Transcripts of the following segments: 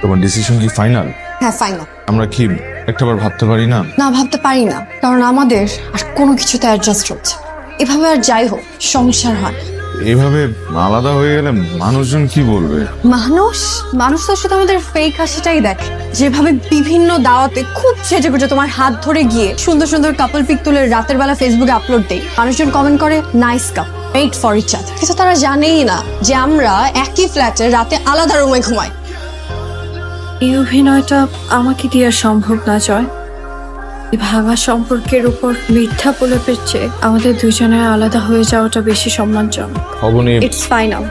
তোমার ডিসিশন কি ফাইনাল? হ্যাঁ ফাইনাল। আমরা কি একটাবার ভাবতে পারি না? না ভাবতে পারি না, কারণ আমাদের আর কোনো কিছুতে অ্যাডজাস্ট হচ্ছে। এভাবে আর যাই হোক সংসার হয়। এইভাবে আলাদা হয়ে গেলে মানুষজন কি বলবে? মানুষ তো শুধু আমাদের ফেক হাসিটাই দেখে। যেভাবে বিভিন্ন দাওয়াতে খুব সেজে গুজে তোমার হাত ধরে গিয়ে সুন্দর সুন্দর কাপল পিক তুলে রাতের বেলা ফেসবুকে আপলোড দেই, মানুষজন কমেন্ট করে nice couple, made for each other. কিন্তু তারা জানেই না যে আমরা একই ফ্ল্যাটে রাতে আলাদা রুমে ঘুমাই। এই অভিনয়টা আমাকে দিয়ে আর সম্ভব না জয়। এই ভাঙা সম্পর্কের উপর মিথ্যা প্রলেপের চেয়ে আমাদের দুজনের আলাদা হয়ে যাওয়াটা বেশি সম্মানজনক। Abani, it's final.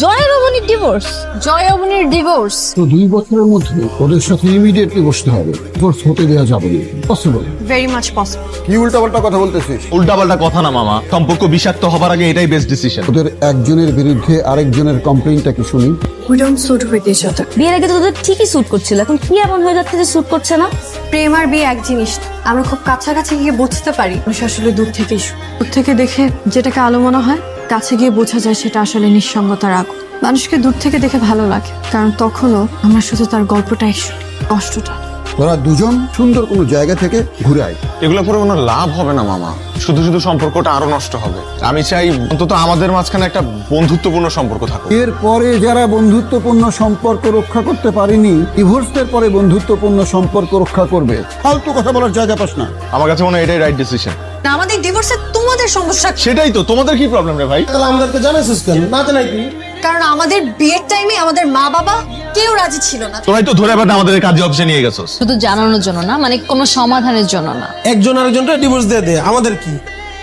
জয় অবনীর ডিভোর্স। জয় অবনীর ডিভোর্স। তো 2 বছরের মধ্যে ওদের সাথে ইমিডিয়েটলি বসতে হবে, ডিভোর্স হতে দেওয়া যাবে না। পসিবল? Very much possible. কি উল্টাপাল্টা কথা বলতেছিস? উল্টাপাল্টা কথা না মামা, সম্পর্ক বিষাক্ত হবার আগে এটাই বেস্ট ডিসিশন। ওদের একজনের বিরুদ্ধে আরেকজনের কমপ্লেইনটা কি শুনি। We don't suit with each other. বিয়ের আগে তো তোদের ঠিকই স্যুট করছিল, এখন কি এমন হয়ে যাচ্ছে যে স্যুট করছে না? প্রেম আর বিয়ে এক জিনিস। আমরা খুব কাছাকাছি গিয়ে বুঝতে পারি মানুষ আসলে দূর থেকেই দূর থেকে দেখে যেটাকে আলো মনে হয়, কাছে গিয়ে বোঝা যায় সেটা আসলে নিঃসঙ্গতার আগুন। মানুষকে দূর থেকে দেখে ভালো লাগে, কারণ তখনও আমরা শুধু তার গল্পটাই শুনি, কষ্টটা। তোরা দুজন সুন্দর কোনো জায়গা থেকে ঘুরে আয়। এগুলো করে কোনো লাভ হবে না মামা, শুধু শুধু সম্পর্কটা আরো নষ্ট হবে। আমি চাই অন্তত আমাদের মাঝখানে একটা বন্ধুত্বপূর্ণ সম্পর্ক থাকুক। এরপরে যারা বন্ধুত্বপূর্ণ সম্পর্ক রক্ষা করতে পারেনি, ডিভোর্সের পরে বন্ধুত্বপূর্ণ সম্পর্ক রক্ষা করবে। ফালতু কথা বলার জায়গা পাস না। আমার কাছে মনে হয় এটাই রাইট ডিসিশন। না, আমাদের ডিভোর্সে তোমাদের সমস্যা। সেটাই তো, তোমাদের কি প্রবলেম রে ভাই? তাহলে আমাদেরকে জানাইছিস কেন? না জানাই কি? কারণ আমাদের বিয়ের টাইমে আমাদের মা বাবা কেউ রাজি ছিল না। তোরাই তো ধরে বেটা আমাদের কাজে অফিসে নিয়ে গেছস। শুধু জানানোর জন্য না, মানে কোনো সমাধানের জন্য না। একজন আরেকজনকে ডিভোর্স দিয়ে দে, আমাদের কি?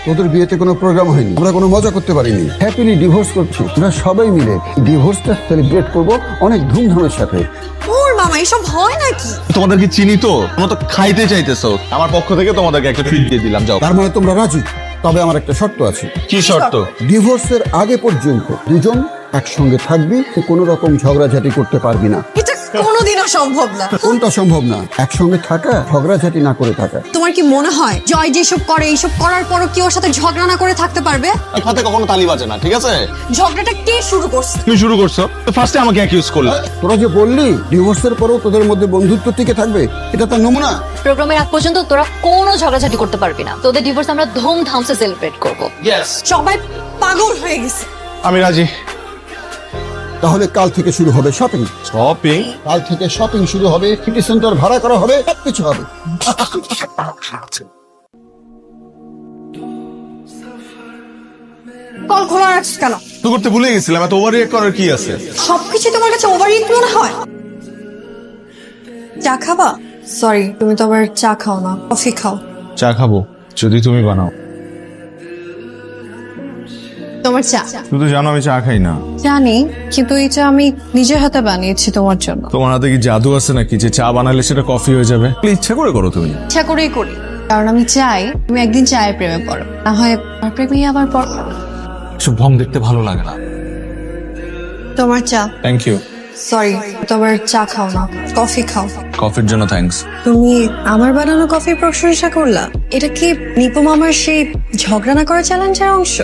তোদের বিয়েতে কোনো প্রোগ্রাম হয়নি, আমরা কোনো মজা করতে পারিনি। হ্যাপিলি ডিভোর্স করছি, আমরা সবাই মিলে ডিভোর্সটা সেলিব্রেট করব অনেক ধুমধামের সাথে। ওর মামা, এসব হয় নাকি? তোমাদেরকে চিনি তো, তোমরা তো খাইতে চাইতেছো। আমার পক্ষ থেকে তোমাদেরকে একটা ট্রিট দিয়ে দিলাম, যাও। তার মানে তোমরা রাজি? তবে আমার একটা শর্ত আছে। কি শর্ত? ডিভোর্সের আগে পর্যন্ত দুজন একসঙ্গে থাকবি, তুই কোনো রকম ঝগড়াঝাটি করতে পারবি না। এটা কোনোদিনও সম্ভব না। কোনটা সম্ভব না? একসঙ্গে থাকা, ঝগড়াঝাটি না করে থাকা। তোমার কি মনে হয় জয় যেসব করে, এইসব করার পরও কি ওর সাথে ঝগড়া না করে থাকতে পারবে? হাতে কখনো তালি বাজে না, ঠিক আছে? ঝগড়াটা কে শুরু করছে? তুমি শুরু করছো তো, ফার্স্টে আমাকে অ্যাকিউজ করলে। তোরা যে বললি ডিভোর্সের পরেও তোদের মধ্যে বন্ধুত্ব টিকে থাকবে, এটা তার নমুনা। প্রোগ্রামের আগ পর্যন্ত তোরা কোনো ঝগড়াঝাটি করতে পারবি না। তোদের ডিভোর্স আমরা ধুমধামসে সেলিব্রেট করব। সবাই পাগল হয়ে গেছে। আমি রাজি। তাহলে কাল থেকে শুরু হবে শপিং। শপিং? কাল থেকে শপিং শুরু হবে, সিটি সেন্টার ভাড়া করা হবে, সবকিছু হবে। কল খোলা রাখছিস কেন? তো করতে ভুলে গেছিলাম, এত ওভার রিঅ্যাক্ট করার কি আছে? সবকিছু তোমার কাছে ওভার রিঅ্যাক্ট মনে হয়? চা খাবা? সরি, তুমি তো আবার চা খাও না, কফি খাও। চা খাবো যদি তুমি বানাও। তোমার চা। তুমি তো জানো আমি চা খাই না। জানি, কিন্তু এই চা আমি নিজের হাতে বানিয়েছি তোমার জন্য। তোমার হাতে কি জাদু আছে নাকি যে চা বানালে সেটা কফি হয়ে যাবে? ইচ্ছা করে করো তুমি। ইচ্ছা করেই করি, কারণ আমি চাই তুমি একদিন চায়ের প্রেমে পড়ো, না হয় আমার প্রেমেই আবার পড়ো। সব ভং দেখতে ভালো লাগে না। তোমার চা। Thank you. সরি, তোমার চা খাও না, কফি খাও। কফির জন্য থ্যাঙ্কস। তুমি আমার বানানো কফির প্রশংসা করলা? এটা কি নিপু মামার সেই ঝগড়া না করা চ্যালেঞ্জের অংশ?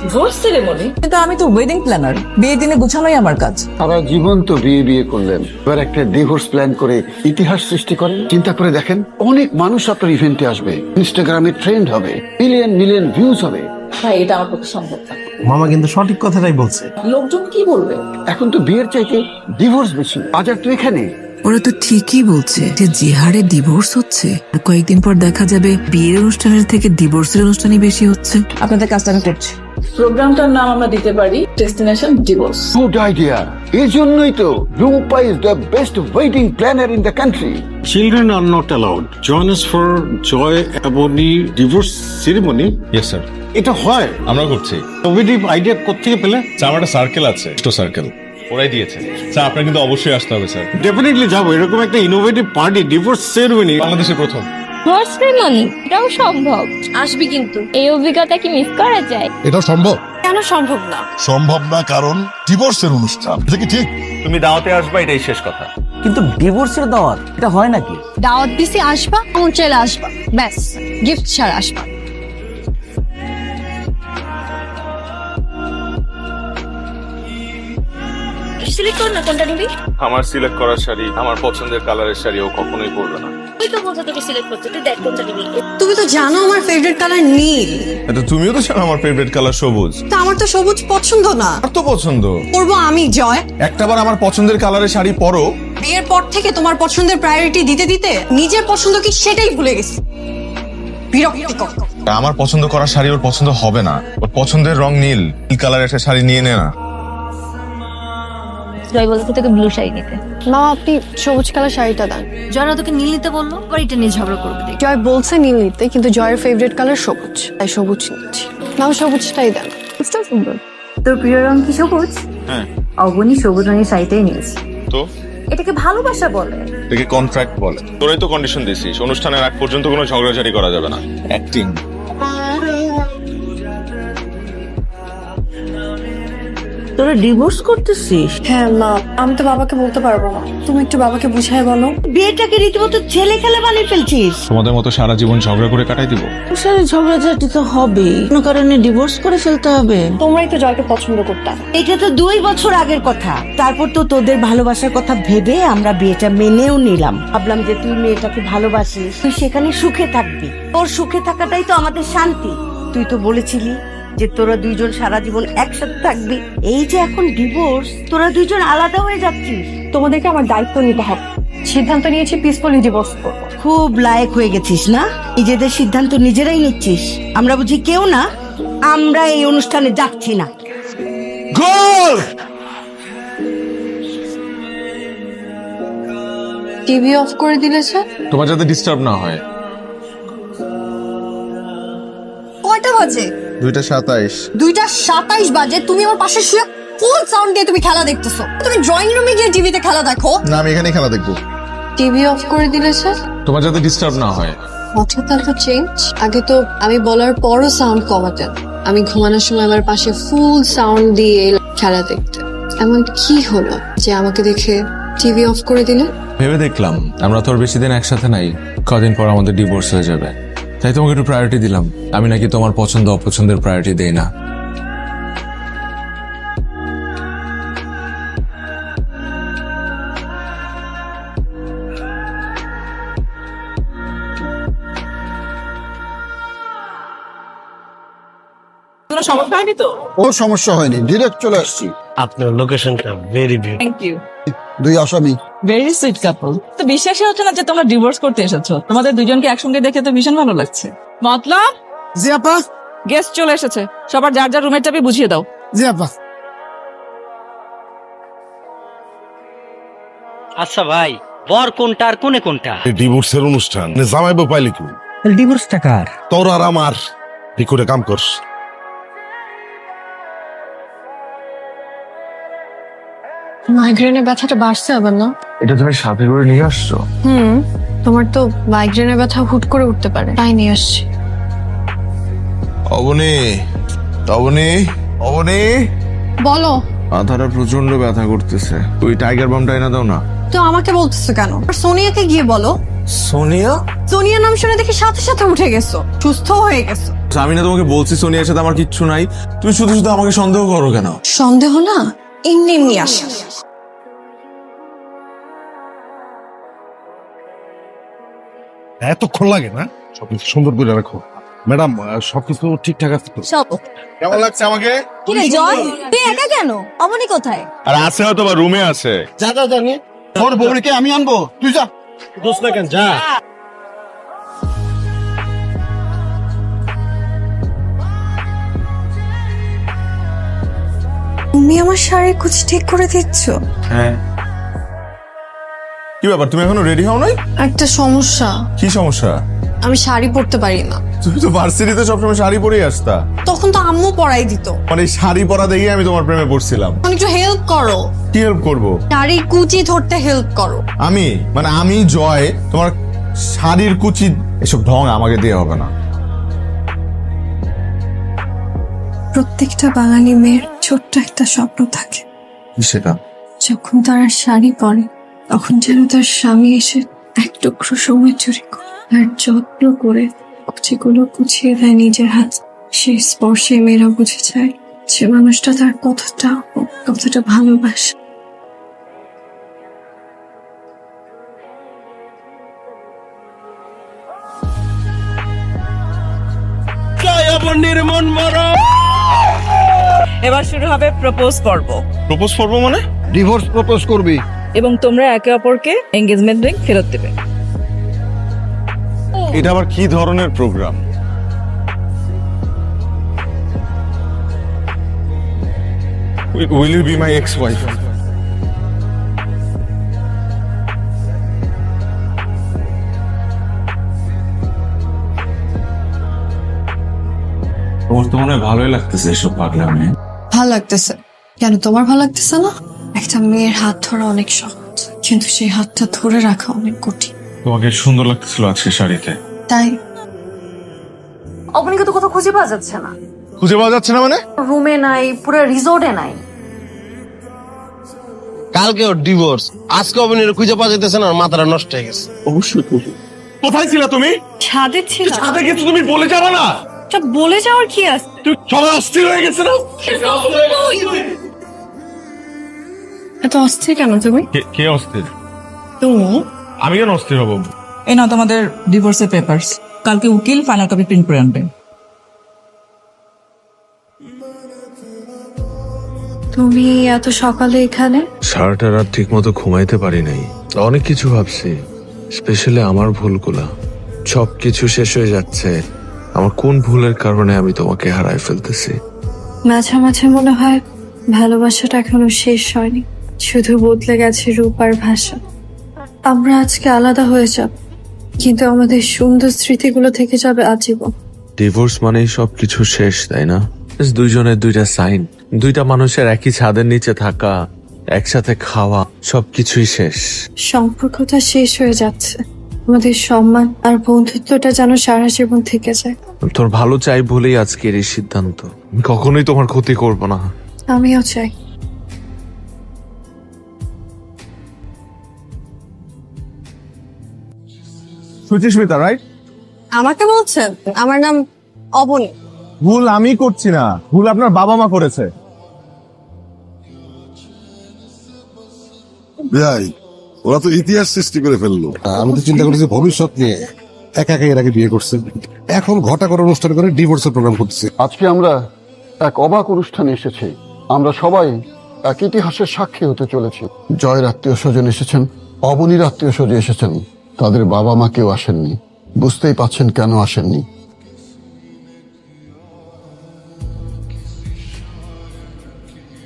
Divorce ceremony? কিন্তু আমি তো ওয়েডিং প্ল্যানার, বিয়ের দিনে গোছানোই আমার কাজ। সারা জীবন তো বিয়ে বিয়ে করলেন, এবার একটা ডিভোর্স প্ল্যান করে ইতিহাস সৃষ্টি করেন। চিন্তা করে দেখেন, অনেক মানুষ আপনার ইভেন্টে আসবে, ইনস্টাগ্রামে ট্রেন্ড হবে, মিলিয়ন মিলিয়ন ভিউজ হবে। ভাই, এটা আমার পক্ষে সম্ভব না। মামা কিন্তু সঠিক কথাটাই বলছে। লোকজন কি বলবে? এখন তো বিয়ের চাইতে ডিভোর্স বেশি। বাজার তো এখানে। ওরা তো ঠিকই বলছে যে যে হারে ডিভোর্স হচ্ছে, আর কয়েকদিন পর দেখা যাবে বিয়ের অনুষ্ঠানের থেকে ডিভোর্সের অনুষ্ঠানই বেশি হচ্ছে। আপনাদের কাজটা আমি করছি। প্রোগ্রামটার নাম আমরা দিতে পারি ডেস্টিনেশন ডিভোর্স। Good idea. এই জন্যই তো Rumpa is the best wedding planner in the country. Children are not allowed. Join us for Joy Ebony divorce ceremony. Yes sir. এটা হয়, আমরা করছি। ইনোভেটিভ আইডিয়া কোত্থেকে পেলে? স্যার আমার একটা সার্কেল আছে, সার্কেল ওরাই দিয়েছে। স্যার আপনার কিন্তু অবশ্যই আসতে হবে স্যার। ডেফিনেটলি যাবো। এরকম একটা ইনোভেটিভ পার্টি ডিভোর্স সেরেমনি বাংলাদেশে প্রথম। ডিভোর্স সেরেমনি এটাও সম্ভব। আসবি কিন্তু, এই অভিজ্ঞতা কি মিস করা যায়? এটা সম্ভব। কেন সম্ভব না? সম্ভব না কারণ ডিভোর্সের অনুষ্ঠান। এটা কি ঠিক? তুমি দাওয়াতে আসবা, এটাই শেষ কথা। কিন্তু ডিভোর্সের দাওয়াত এটা হয় নাকি? দাওয়াত দিছি আসবা, মন চাইলে আসবা, ব্যাস গিফট ছাড়া আসবা। সিলেক্ট কর না কোনটা নিবি। আমার সিলেক্ট করার শাড়ি, আমার পছন্দের কালারের শাড়ি ও কখনোই পরবে না। তুই তো বলছো তোকে সিলেক্ট করতে, তুই দেখ কোনটা নিবি। তুমি তো জানো আমার ফেভারিট কালার নীল। এটা তুমিও তো জানো আমার ফেভারিট কালার সবুজ। তা আমার তো সবুজ পছন্দ না। আর তো পছন্দ। পরবো আমি জয়। একটাবার আমার পছন্দের কালারের শাড়ি পরো। বিয়ের পর থেকে তোমার পছন্দের প্রায়োরিটি দিতে দিতে নিজের পছন্দ কি সেটাই ভুলে গেছি। বিরক্তিকর। আমার পছন্দ করা শাড়ি ওর পছন্দ হবে না। ওর পছন্দের রং নীল, নীল কালারের একটা শাড়ি নিয়ে নে না। জয় বলতে তোকে ব্লু শাড়ি নিতে, মা আপনি সবুজ কালার শাড়িটা দেন। জয়রা তোকে নীল নিতে বললো, আবার এটা নিয়ে ঝগড়া করবে দেখ। জয় বলছে নীল নিতে, কিন্তু জয়ের ফেভারিট কালার সবুজ, তাই সবুজ নিচ্ছি। নাম সবুজটাই দেন। সুন্দর। তোর প্রিয় রং কি সবুজ? হ্যাঁ। অবনী সবুজ রঙের শাড়িটাই নিয়েছে। তো এটাকে ভালোবাসা বলে। এটাকে কন্ট্রাক্ট বলে। তোরাই তো কন্ডিশন দিছিস অনুষ্ঠানের আগ পর্যন্ত কোনো ঝগড়াঝাড়ি করা যাবে না। অ্যাক্টিং। তোরা ডিভোর্স করতেছিস? হ্যাঁ মা, আমি তো বাবাকে বলতে পারবো না, তুমি একটু বাবাকে বুঝায় বলো। বিয়েটাকে রীতিমতো ছেলে খেলা বানিয়ে ফেলছিস। তোমাদের মতো সারা জীবন ঝগড়া করে কাটাই দিব? সাথে ঝগড়াঝাটি তো হবে, কোনো কারণে ডিভোর্স করে ফেলতে হবে। তোমরাই তো জয়কে পছন্দ করতে। এটা তো 2 বছর আগের কথা। তারপর তো তোদের ভালোবাসার কথা ভেবে আমরা বিয়েটা মেনেও নিলাম। ভাবলাম যে তুই মেয়েটাকে ভালোবাসিস, তুই সেখানে সুখে থাকবি, তোর সুখে থাকাটাই তো আমাদের শান্তি। তুই তো বলেছিলি যে তোরা দুইজন সারা জীবন একসাথে থাকবি। এই যে এখন ডিভোর্স, তোরা দুইজন আলাদা হয়ে যাচ্ছিস। তোমাদেরকে আমার দায়িত্ব নিতে হবে। সিদ্ধান্ত নিয়েছি পিসফুলি ডিভোর্স করবো। খুব লায়ক হয়ে গেছিস না, নিজেদের সিদ্ধান্ত নিজেরাই নিচ্ছিস। আমরা বুঝি কেউ না? আমরা এই অনুষ্ঠানে যাচ্ছি না। গোল! টিভি অফ করে দিলে স্যার। তোমার যাতে ডিস্টার্ব না হয়। কয়টা বাজে? 2:27। 2:27 বাজে, তুমি আমার পাশে শুয়ে ফুল সাউন্ড দিয়ে তুমি খেলা দেখতেছো। তুমি ড্রয়িং রুমে গিয়ে টিভিতে খেলা দেখো। না, আমি এখানেই খেলা দেখবো। টিভি অফ করে দিলে স্যার। তোমার যাতে ডিস্টার্ব না হয়। হঠাৎ এত চেঞ্জ? আগে তো আমি বলার পরও সাউন্ড কমাতেন। আমি ঘুমানোর সময় আমার পাশে ফুল সাউন্ড দিয়ে খেলা দেখতে। এমন কি হলো যে আমাকে দেখে টিভি অফ করে দিলে? ভেবে দেখলাম আমরা তো আর বেশি দিন একসাথে নাই, কদিন পর আমাদের ডিভোর্স হয়ে যাবে, তাই তোমাকে একটু প্রায়োরিটি দিলাম। আমি নাকি তোমার পছন্দ অপছন্দের প্রায়োরিটি দেই না। কোনো সমস্যা হয়নি তো? ও সমস্যা হয়নি, ডিরেক্ট চলে আসছি। আপনার লোকেশনটা ভেরি বিউটিফুল। Thank you. 2 আসামি। Very sweet couple. তো বিশ্বাসই হচ্ছে না যে তোমরা ডিভোর্স করতে এসেছো। তোমাদের দুজনকে একসঙ্গে দেখে তো ভীষণ ভালো লাগছে। মতলব জি আপা। গেস্ট চলে এসেছে, সবার যার যার রুমের চাবি বুঝিয়ে দাও। জি আপা। আচ্ছা ভাই, বর কোনটা আর কোনে কোনটা? ডিভোর্সের অনুষ্ঠান জামাইবো পাইলি কি? ডিভোর্সটা কার? তোর আর আমার ঠিক করে কাম করস। মাইগ্রেনের ব্যথাটা বাড়ছে আবার না? এটা তুমি সাথে করে নিয়ে আসছো? তোমার তো মাইগ্রেনের ব্যথা হুট করে উঠতে পারে, তাই নিয়ে আসছি। অবনী, অবনী, অবনী। বলো। মাথাটা প্রচন্ড ব্যথা করতেছে, ওই টাইগার বামটা এনে দাও না। তো আমাকে বলতেছো কেন? আর সোনিয়াকে গিয়ে বলো। সোনিয়া? সোনিয়া নাম শুনে দেখি সাথে সাথে উঠে গেছো, সুস্থ হয়ে গেছো। আমি না তোমাকে বলছি সোনিয়ার সাথে আমার কিচ্ছু নাই, তুমি শুধু শুধু আমাকে সন্দেহ করো কেন? সন্দেহ না, এমনি এমনি আসে। এতক্ষণ লাগে না? সবকিছু সুন্দর করে রাখো ম্যাডাম। সবকিছু ঠিকঠাক আছে তো? সব। কেমন লাগছে আমাকে? কি রে জয়, তুই একা কেন? অবনী কোথায়? আর আছে হয়তো বা রুমে আছে। যা যা জানি তোর বউরিকে আমি আনবো, তুই যা। দোষ না কেন, যা। তুমি আমার শাড়ির কুচি ঠিক করে দিচ্ছ? হ্যাঁ। কি ব্যাপার, তুমি এখনো রেডি হও নাই? একটা সমস্যা। কি সমস্যা? আমি শাড়ি পরতে পারি না। তুমি তো ভার্সিটিতে সবসময় শাড়ি পরেই আসতা। তখন তো আম্মু পরাই দিত। মানে শাড়ি পরা দেখে আমি তোমার প্রেমে পড়ছিলাম। এখন একটু হেল্প করো। কি হেল্প করবো? শাড়ির কুচি ধরতে হেল্প করো। আমি জয় তোমার শাড়ির কুচি, এসব ঢং আমাকে দিয়ে হবে না। প্রত্যেকটা বাঙালি মেয়ের ছোট্ট একটা স্বপ্ন থাকে, সেটা যখন তারা শাড়ি পরে তখন যেন তার স্বামী এসে এক টুকরো সময় চুরি করে আর যত্ন করে কুচিগুলো কুচিয়ে দেয় নিজের হাত। সেই স্পর্শে মেয়েরা বুঝে যায় যে মানুষটা তার কতটা ভালোবাসে। এবার শুরু হবে প্রপোজ পর্ব প্রপোজ করবো মানে? ডিভোর্স প্রপোজ করবি? এবং তোমরা একে অপরকে এঙ্গেজমেন্ট রিং ফেরত দেবে। এটা আবার কি ধরনের programme? Will you be my ex-wife? তোমার তো মনে হয় ভালোই লাগতেছে এসব পাগলামি। ভাল লাগতেছে কেন? তোমার ভাল লাগতেছে না? একটা মেয়ের হাত ধরা অনেক সহজ, কিন্তু সেই হাতটা ধরে রাখা অনেক কঠিন। তোমাকে সুন্দর লাগতেছিল আজকে শাড়িতে। তাই অবনীকে তো কোথাও খুঁজে পাওয়া যাচ্ছে না। খুঁজে পাওয়া যাচ্ছে না মানে? রুমে নাই, পুরো রিসোর্টে নাই। কালকে ওর ডিভোর্স, আজকে অবনীর খুঁজে পাওয়া যেতেছে না, ওর মাথাটা নষ্ট হয়ে গেছে। অবশ্যই। কোথায় ছিল তুমি? ছাদে ছিল। ছাদে গেছো তুমি, বলে যাবে না? বলে যাওয়ার কি আছে? তুই সবাই অস্থির হয়ে গেছে না? এত অস্থির কেন তুমি? কে অস্থির? তুমি। আমি কেন অস্থির হব? এই নাও তোমাদের ডিভোর্সের পেপারস। কালকে উকিল ফাইনাল কপি প্রিন্ট করে আনবে। তুমি এত সকালে এখানে? সারাটা রাত ঠিক মতো ঘুমাইতে পারি নাই, অনেক কিছু ভাবছি, স্পেশালি আমার ভুলগুলা। সবকিছু শেষ হয়ে যাচ্ছে, আমার কোন ভুলের কারণে আমি তোমাকে হারাই ফেলতেছি। মাঝে মাঝে মনে হয় ভালোবাসাটা এখনো শেষ হয়নি, শুধু বদলে গেছে রূপ আর ভাষা। আমরা আজকে আলাদা হয়ে যাব, কিন্তু আমাদের সুন্দর স্মৃতিগুলো থেকে যাবে আজীবন। ডিভোর্স মানেই সবকিছু শেষ, তাই না? দুইজনের দুইটা সাইন, দুইটা মানুষের একই ছাদের নিচে থাকা, একসাথে খাওয়া, সবকিছুই শেষ। সম্পর্কটা শেষ হয়ে যাচ্ছে, আমাদের সম্মান আর বন্ধুত্বটা যেন সারা জীবন থেকে যায়। তোর ভালো চাই বলেই আজকের এই সিদ্ধান্ত। আমি কখনোই তোমার ক্ষতি করব না। আমিও চাই। সুচিস্মিতা, রাইট? আমাকে বলছেন? আমার নাম অবনী। ভুল আমি করছি না, ভুল আপনার বাবা মা করেছে। ভাই, ওরা তো ইতিহাস সৃষ্টি করে ফেললো। আমি তো চিন্তা করেছি ভবিষ্যৎ নিয়ে। একা এর আগে বিয়ে করছে, এখন ঘটা করে অনুষ্ঠান করে ডিভোর্সের প্রোগ্রাম করতেছে। আজকে আমরা এক অবাক অনুষ্ঠানে এসেছি। আমরা সবাই এক ইতিহাসের সাক্ষী হতে চলেছি। জয়ের আত্মীয় স্বজন এসেছেন, অবনীর আত্মীয় স্বজন এসেছেন, তাদের বাবা মা কেউ আসেননি। বুঝতেই পাচ্ছেন কেন আসেননি।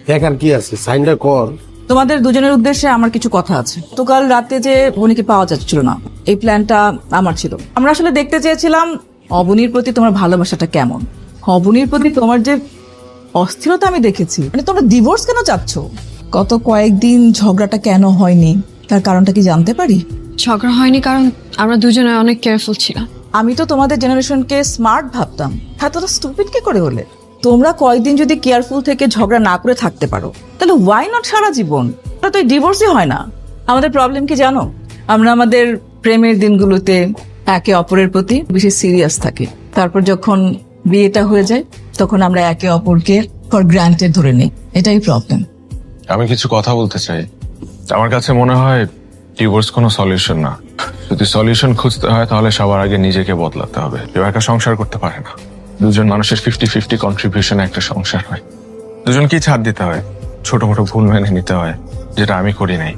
দেখার কি আছে, সাইনটা কর। তোমাদের দুজনের উদ্দেশ্যে আমার কিছু কথা আছে। তো কাল রাতে যে অবনীকে পাওয়া যাচ্ছিল না, এই প্ল্যানটা আমার ছিল। আমরা আসলে দেখতে চেয়েছিলাম অবনীর প্রতি তোমার ভালোবাসাটা কেমন। অবনীর প্রতি তোমার যে অস্থিরতা আমি দেখেছি, মানে তোমরা ডিভোর্স কেন চাচ্ছ? গত কয়েকদিন ঝগড়াটা কেন হয়নি, তার কারণটা কি জানতে পারি? ঝগড়া হয়নি কারণ আমরা দুজনে অনেক কেয়ারফুল ছিলাম। আমি তো তোমাদের জেনারেশনকে স্মার্ট ভাবতাম, এতটা স্টুপিড কি করে হলে? তোমরা কয়েকদিন যদি কেয়ারফুল থেকে ঝগড়া না করে থাকতে পারো, তাহলে ওয়াই নট সারা জীবন? তাহলে তো ডিভোর্সই হয় না। আমাদের প্রবলেম কি জানো? আমরা আমাদের প্রেমের দিনগুলোতে একে অপরের প্রতি বেশি সিরিয়াস থাকি, তারপর যখন বিয়েটা হয়ে যায় তখন আমরা একে অপরকে ফর গ্রান্টেড ধরে নিই। এটাই প্রবলেম। আমি কিছু কথা বলতে চাই। আমার কাছে মনে হয় ডিভোর্স কোনো সলিউশন না। যদি সলিউশন খুঁজতে হয় তাহলে সবার আগে নিজেকে বদলাতে হবে। কেউ একা সংসার করতে পারে না। দুজন মানুষের 50-50 কন্ট্রিবিউশন একটা সংসার হয়। দুজনকেই ছাড় দিতে হয়, ছোট মোটো ভুল মেনে নিতে হয়, যেটা আমি করি নাই।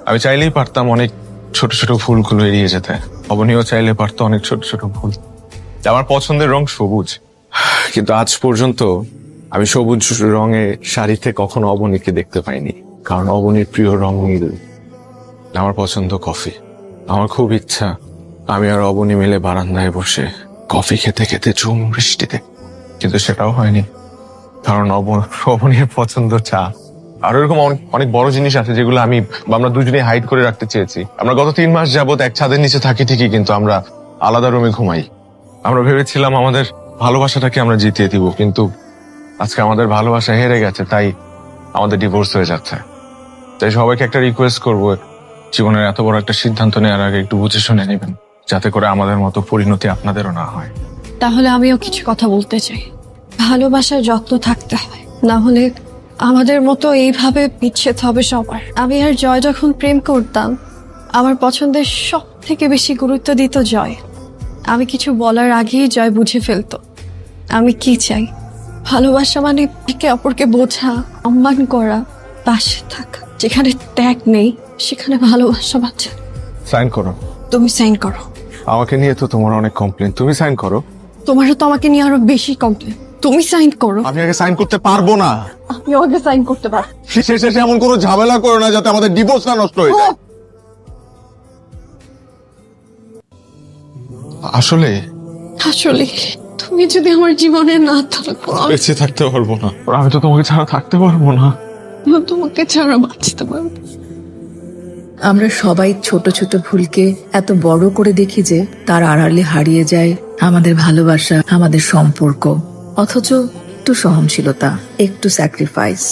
আমি চাইলেই পারতাম অনেক ছোট ছোট ভুলগুলো এড়িয়ে যেতে। অবনীও চাইলে পারতো অনেক ছোট ছোট ভুল। আমার পছন্দের রং সবুজ, কিন্তু আজ পর্যন্ত আমি সবুজ রঙের শাড়িতে কখনো অবনীকে দেখতে পাইনি, কারণ অবনীর প্রিয় রং নীল। আমার পছন্দ কফি। আমার খুব ইচ্ছা আমি আর অবনী মিলে বারান্দায় বসে কফি খেতে খেতে ঝুম বৃষ্টিতে, কিন্তু সেটাও হয়নি, কারণ অবনীর পছন্দ চা। আর এরকম অনেক বড় জিনিস আছে যেগুলো আমরা দুজনেই হাইড করে রাখতে চেয়েছি। আমরা গত 3 মাস যাবত এক ছাদের নিচে থাকি ঠিকই, কিন্তু আমরা আলাদা রুমে ঘুমাই। আমরা ভেবেছিলাম আমাদের ভালোবাসাটাকে আমরা জিতিয়ে দিব, কিন্তু আজকে আমাদের ভালোবাসা হেরে গেছে, তাই আমাদের ডিভোর্স হয়ে যাচ্ছে। তাই সবাইকে একটা রিকোয়েস্ট করবো, জীবনের এত বড় একটা সিদ্ধান্ত নেওয়ার আগে একটু বুঝে শুনে নেবেন, যাতে করে আমাদের মতো পরিণতি আপনাদেরও না হয়। তাহলে আমিও কিছু কথা বলতে চাই। ভালোবাসার যত্ন থাকতে হয়, না হলে আমাদের মতো এইভাবে বিচ্ছেদ হবে সবার। আমি আর জয় যখন প্রেম করতাম, আমার পছন্দের সব থেকে বেশি গুরুত্ব দিত জয়। আমি কিছু বলার আগেই জয় বুঝে ফেলতো আমি কি চাই। ভালোবাসা মানে একে অপরকে বোঝা, সম্মান করা, পাশে থাকা। যেখানে ত্যাগ নেই সেখানে ভালোবাসা বাঁচে। সাইন করো। তুমি সাইন করো। আমাকে নিয়ে তো তোমার অনেক কমপ্লেন, তুমি সাইন করো। তোমারও তো আমাকে নিয়ে আরো বেশি কমপ্লেন, তুমি সাইন করো। আমি আগে সাইন করতে পারবো না। আমিও আগে সাইন করতে পারো। শেষে এমন কোনো ঝামেলা করো না যাতে আমাদের ডিভোর্স না নষ্ট হয়ে যায়। আসলে আসলে তুমি যদি আমার জীবনে না থাকো, বেঁচে থাকতে পারবো না। আমি তো তোমাকে ছাড়া থাকতে পারবো না। আমি তোমাকে ছাড়া বাঁচতে পারবো না। আমরা সবাই ছোট ছোট ভুলকে এত বড় করে দেখি যে তার আড়ালে হারিয়ে যায় আমাদের ভালোবাসা, আমাদের সম্পর্ক। অথচ একটু সহনশীলতা, একটু স্যাক্রিফাইস,